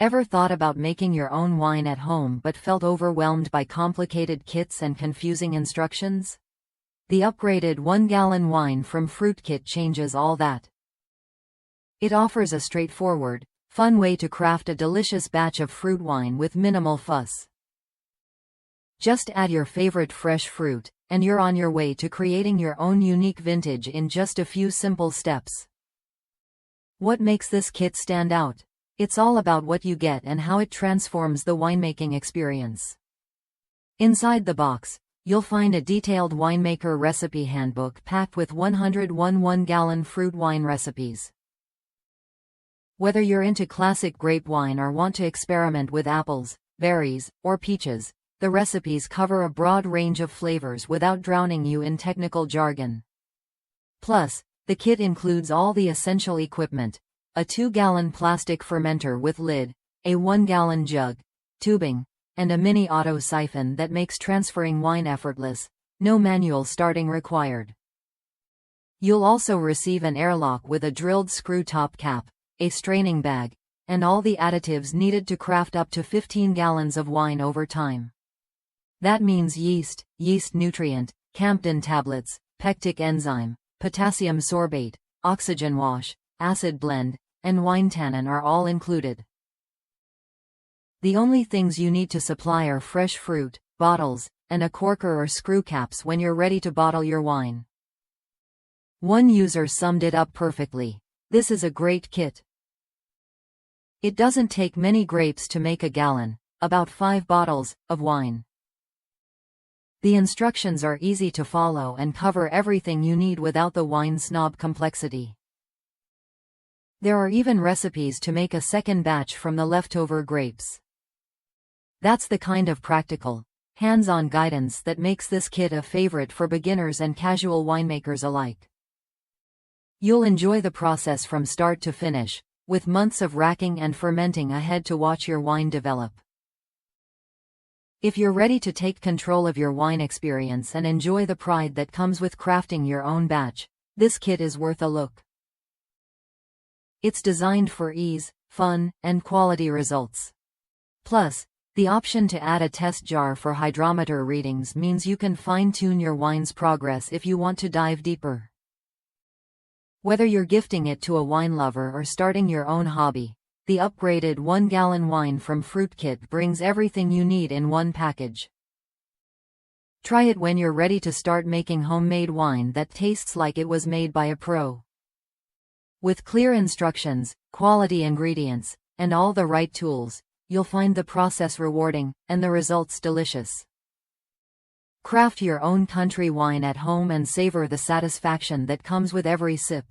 Ever thought about making your own wine at home but felt overwhelmed by complicated kits and confusing instructions? The upgraded 1-gallon wine from Fruit Kit changes all that. It offers a straightforward, fun way to craft a delicious batch of fruit wine with minimal fuss. Just add your favorite fresh fruit, and you're on your way to creating your own unique vintage in just a few simple steps. What makes this kit stand out? It's all about what you get and how it transforms the winemaking experience. Inside the box, you'll find a detailed winemaker recipe handbook packed with 101 1-gallon fruit wine recipes. Whether you're into classic grape wine or want to experiment with apples, berries, or peaches, the recipes cover a broad range of flavors without drowning you in technical jargon. Plus, the kit includes all the essential equipment: a 2-gallon plastic fermenter with lid, a 1-gallon jug, tubing, and a mini auto siphon that makes transferring wine effortless, no manual starting required. You'll also receive an airlock with a drilled screw top cap, a straining bag, and all the additives needed to craft up to 15 gallons of wine over time. That means yeast nutrient, Campden tablets, pectic enzyme, potassium sorbate, oxygen wash, acid blend, and wine tannin are all included. The only things you need to supply are fresh fruit, bottles, and a corker or screw caps when you're ready to bottle your wine. One user summed it up perfectly: "This is a great kit." It doesn't take many grapes to make a gallon, about 5 bottles, of wine. The instructions are easy to follow and cover everything you need without the wine snob complexity. There are even recipes to make a second batch from the leftover grapes. That's the kind of practical, hands-on guidance that makes this kit a favorite for beginners and casual winemakers alike. You'll enjoy the process from start to finish, with months of racking and fermenting ahead to watch your wine develop. If you're ready to take control of your wine experience and enjoy the pride that comes with crafting your own batch, this kit is worth a look. It's designed for ease, fun, and quality results. Plus, the option to add a test jar for hydrometer readings means you can fine-tune your wine's progress if you want to dive deeper. Whether you're gifting it to a wine lover or starting your own hobby, the upgraded 1-gallon wine from Fruit Kit brings everything you need in one package. Try it when you're ready to start making homemade wine that tastes like it was made by a pro. With clear instructions, quality ingredients, and all the right tools, you'll find the process rewarding, and the results delicious. Craft your own country wine at home and savor the satisfaction that comes with every sip.